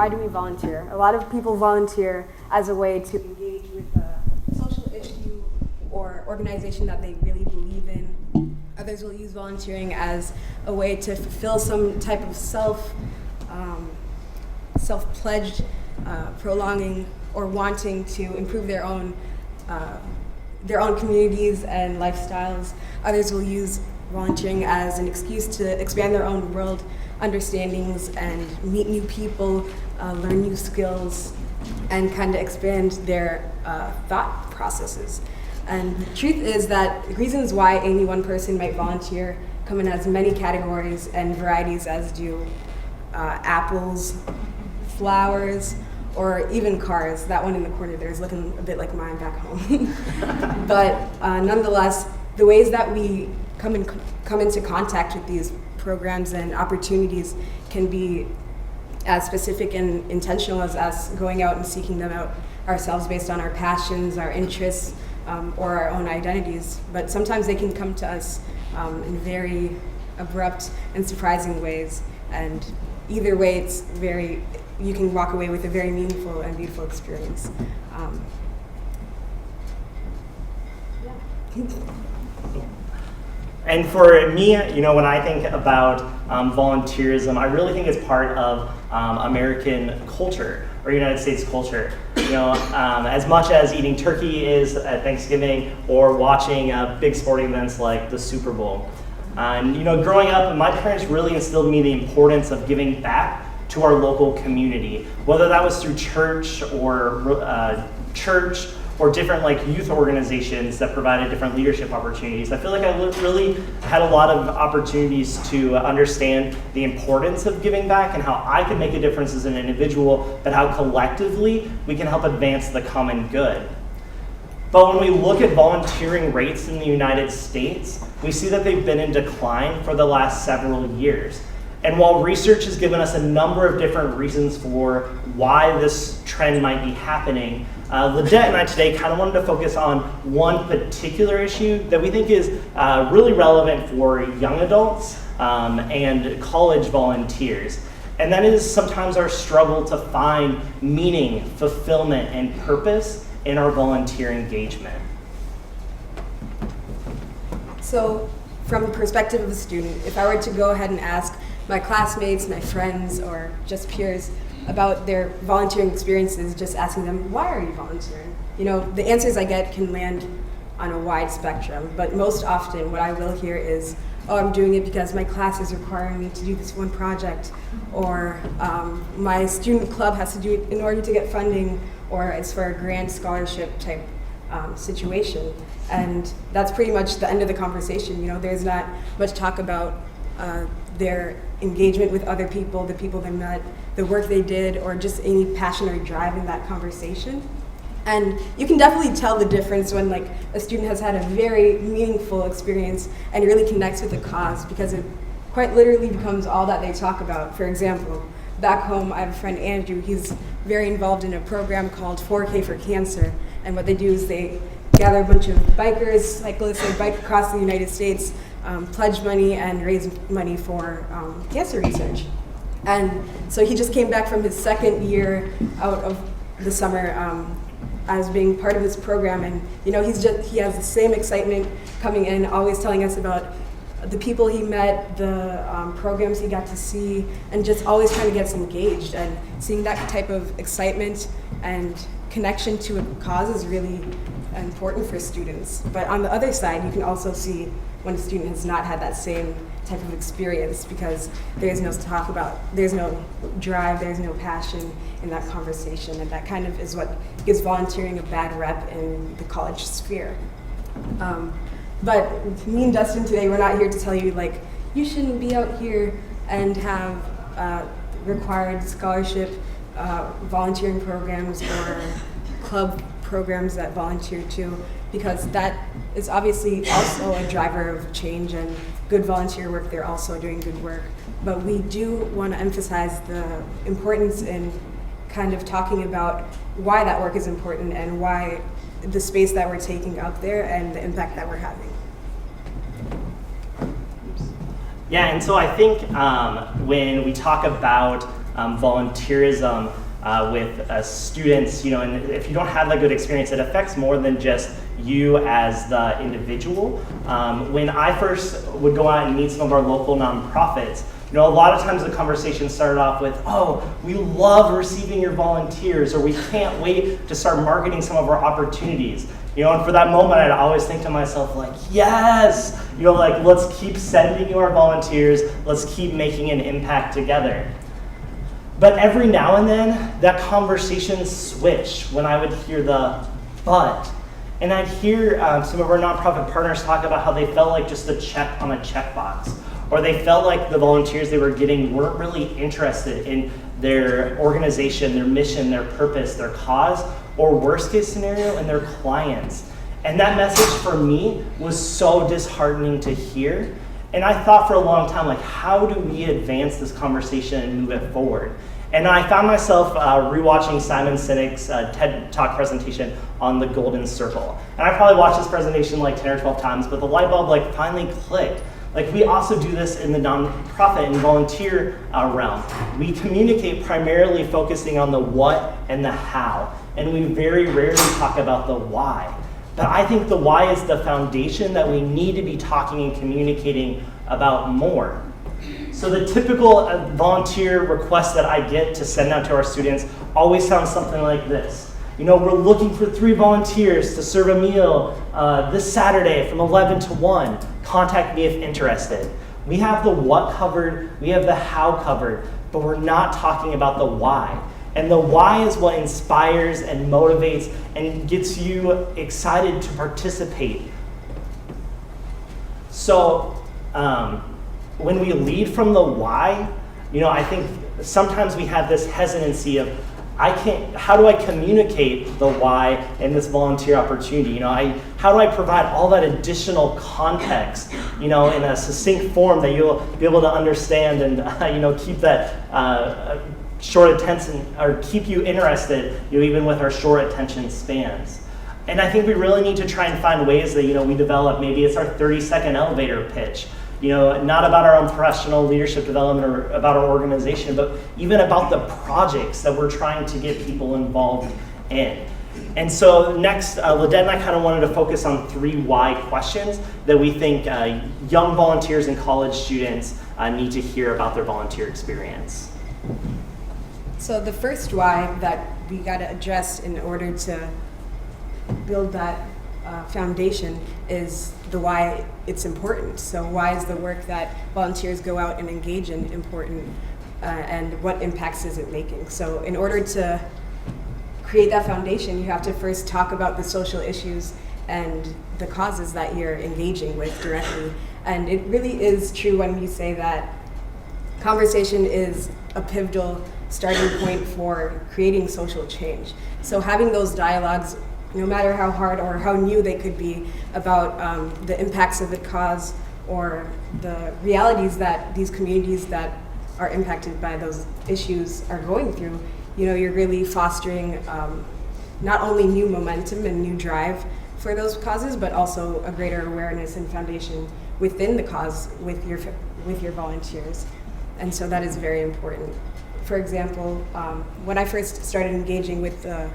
why do we volunteer? A lot of people volunteer as a way to engage with a social issue or organization that they really believe in. Others will use volunteering as a way to fulfill some type of self-pledged, prolonging or wanting to improve their own communities and lifestyles. Others will use volunteering as an excuse to expand their own world understandings and meet new people, learn new skills, and kind of expand their thought processes. And the truth is that reasons why any one person might volunteer come in as many categories and varieties as do apples, flowers, or even cars. That one in the corner there is looking a bit like mine back home. But nonetheless, the ways that we come into contact with these programs and opportunities can be as specific and intentional as us going out and seeking them out ourselves based on our passions, our interests, or our own identities. But sometimes they can come to us in very abrupt and surprising ways. And either way, you can walk away with a very meaningful and beautiful experience. And for me, when I think about volunteerism, I really think it's part of American culture or United States culture. As much as eating turkey is at Thanksgiving or watching big sporting events like the Super Bowl. And growing up, my parents really instilled in me the importance of giving back to our local community, whether that was through church or different youth organizations that provided different leadership opportunities. I feel like I really had a lot of opportunities to understand the importance of giving back and how I could make a difference as an individual, but how collectively we can help advance the common good. But when we look at volunteering rates in the United States, we see that they've been in decline for the last several years. And while research has given us a number of different reasons for why this trend might be happening, Lidet and I today kind of wanted to focus on one particular issue that we think is really relevant for young adults and college volunteers. And that is sometimes our struggle to find meaning, fulfillment, and purpose in our volunteer engagement. So, from the perspective of a student, if I were to go ahead and ask my classmates, my friends, or just peers about their volunteering experiences, just asking them, why are you volunteering? The answers I get can land on a wide spectrum, but most often what I will hear is, oh, I'm doing it because my class is requiring me to do this one project, or my student club has to do it in order to get funding, or it's for a grant scholarship type situation. And that's pretty much the end of the conversation. There's not much talk about their engagement with other people, the people they met, the work they did, or just any passion or drive in that conversation. And you can definitely tell the difference when a student has had a very meaningful experience and really connects with the cause, because it quite literally becomes all that they talk about. For example, back home I have a friend, Andrew. He's very involved in a program called 4K for Cancer, and what they do is they gather a bunch of bikers, cyclists, and bike across the United States, pledge money and raise money for cancer research. And so he just came back from his second year out of the summer as being part of this program, and he has the same excitement coming in, always telling us about the people he met, the programs he got to see, and just always trying to get us engaged. And seeing that type of excitement and connection to a cause is really important for students. But on the other side, you can also see when a student has not had that same type of experience, because there's no talk about, there's no drive, there's no passion in that conversation, and that kind of is what gives volunteering a bad rep in the college sphere. But me and Dustin today, we're not here to tell you you shouldn't be out here and have required scholarship volunteering programs or club programs that volunteer too, because that is obviously also a driver of change, and good volunteer work, they're also doing good work. But we do want to emphasize the importance in kind of talking about why that work is important and why the space that we're taking out there and the impact that we're having. Yeah, and so I think when we talk about volunteerism with students, and if you don't have that good experience, it affects more than just you as the individual. When I first would go out and meet some of our local nonprofits, a lot of times the conversation started off with, oh, we love receiving your volunteers, or we can't wait to start marketing some of our opportunities. And for that moment, I'd always think to myself, like, yes, let's keep sending you our volunteers, let's keep making an impact together. But every now and then, that conversation switched when I would hear the but. And I'd hear some of our nonprofit partners talk about how they felt like just a check on a checkbox, or they felt like the volunteers they were getting weren't really interested in their organization, their mission, their purpose, their cause, or worst case scenario, in their clients. And that message for me was so disheartening to hear. And I thought for a long time, like, how do we advance this conversation and move it forward? And I found myself rewatching Simon Sinek's TED Talk presentation on the Golden Circle. And I probably watched this presentation like 10 or 12 times, but the light bulb finally clicked. We also do this in the nonprofit and volunteer realm. We communicate primarily focusing on the what and the how, and we very rarely talk about the why. But I think the why is the foundation that we need to be talking and communicating about more. So the typical volunteer request that I get to send out to our students always sounds something like this. We're looking for 3 volunteers to serve a meal this Saturday from 11 to 1. Contact me if interested. We have the what covered, we have the how covered, but we're not talking about the why. And the why is what inspires and motivates and gets you excited to participate. So when we lead from the why, I think sometimes we have this hesitancy of, how do I communicate the why in this volunteer opportunity? How do I provide all that additional context, in a succinct form that you'll be able to understand and, keep that short attention, or keep you interested, even with our short attention spans. And I think we really need to try and find ways that, we develop, maybe it's our 30-second elevator pitch, not about our own professional leadership development or about our organization, but even about the projects that we're trying to get people involved in. And so next, Lidet and I kind of wanted to focus on 3 why questions that we think young volunteers and college students need to hear about their volunteer experience. So the first why that we got to address in order to build that foundation is the why it's important. So why is the work that volunteers go out and engage in important, and what impacts is it making? So in order to create that foundation, you have to first talk about the social issues and the causes that you're engaging with directly. And it really is true when you say that conversation is a pivotal starting point for creating social change. So having those dialogues, no matter how hard or how new they could be, about the impacts of the cause or the realities that these communities that are impacted by those issues are going through, you're really fostering not only new momentum and new drive for those causes, but also a greater awareness and foundation within the cause with your volunteers. And so that is very important. For example, when I first started engaging with the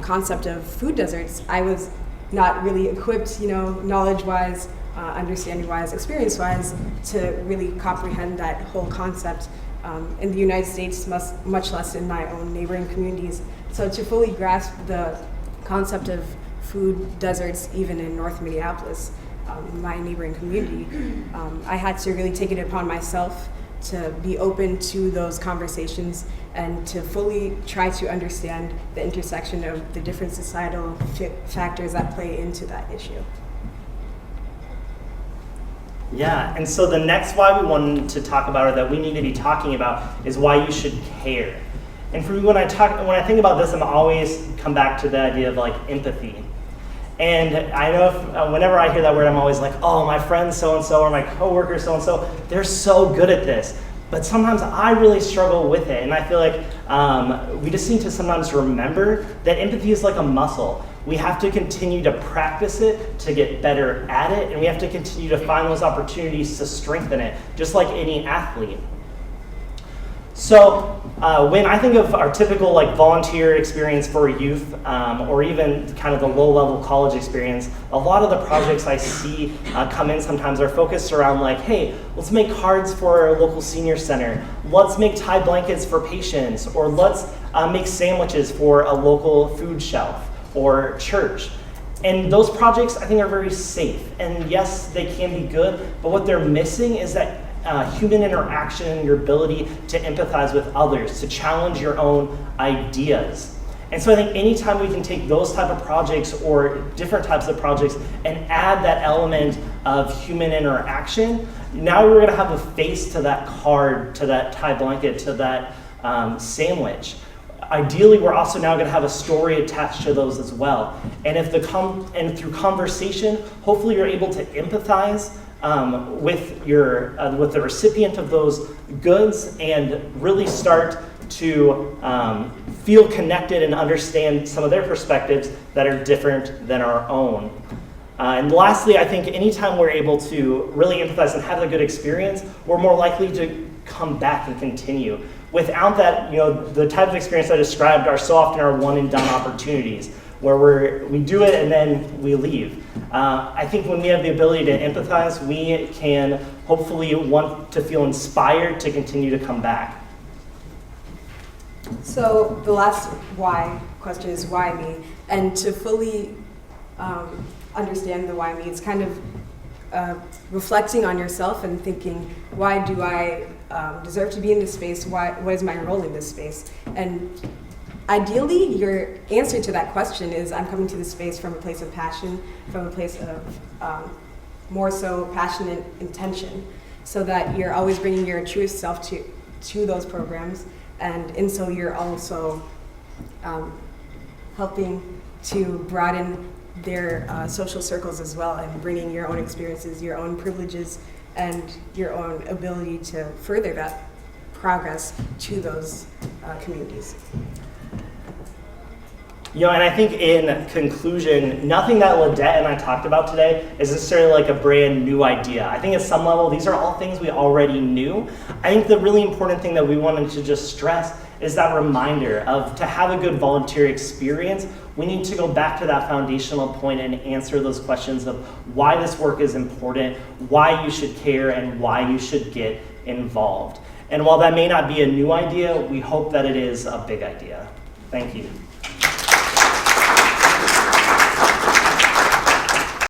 concept of food deserts, I was not really equipped, knowledge-wise, understanding-wise, experience-wise, to really comprehend that whole concept in the United States, much less in my own neighboring communities. So to fully grasp the concept of food deserts, even in North Minneapolis, my neighboring community, I had to really take it upon myself to be open to those conversations and to fully try to understand the intersection of the different societal factors that play into that issue. Yeah, and so the next why we wanted to talk about, or that we need to be talking about, is why you should care. And for me, when I think about this, I'm always come back to the idea of empathy. And I know whenever I hear that word, I'm always like, oh, my friend so-and-so or my coworker so-and-so, they're so good at this. But sometimes I really struggle with it. And I feel like we just need to sometimes remember that empathy is like a muscle. We have to continue to practice it to get better at it. And we have to continue to find those opportunities to strengthen it, just like any athlete. So when I think of our typical like volunteer experience for youth, or even kind of the low-level college experience, a lot of the projects I see come in sometimes are focused around like, hey, let's make cards for our local senior center, let's make tie blankets for patients, or let's make sandwiches for a local food shelf or church. And those projects I think are very safe, and yes, they can be good, but what they're missing is that human interaction, your ability to empathize with others, to challenge your own ideas. And so I think anytime we can take those type of projects or different types of projects and add that element of human interaction, now we're gonna have a face to that card, to that tie blanket, to that sandwich. Ideally, we're also now going to have a story attached to those as well. And if through conversation, hopefully you're able to empathize with the recipient of those goods and really start to feel connected and understand some of their perspectives that are different than our own. And lastly, I think anytime we're able to really empathize and have a good experience, we're more likely to come back and continue. Without that, the type of experience I described are so often our one and done opportunities where we do it and then we leave. I think when we have the ability to empathize, we can hopefully want to feel inspired to continue to come back. So the last why question is why me? And to fully understand the why me, it's kind of reflecting on yourself and thinking, why do I deserve to be in this space? What is my role in this space? And ideally, your answer to that question is, I'm coming to this space from a place of passion, from a place of more so passionate intention, so that you're always bringing your truest self to those programs, and so you're also helping to broaden their social circles as well, and bringing your own experiences, your own privileges, and your own ability to further that progress to those communities. And I think in conclusion, nothing that Lidet and I talked about today is necessarily like a brand new idea. I think at some level, these are all things we already knew. I think the really important thing that we wanted to just stress is that reminder of to have a good volunteer experience, we need to go back to that foundational point and answer those questions of why this work is important, why you should care, and why you should get involved. And while that may not be a new idea, we hope that it is a big idea. Thank you.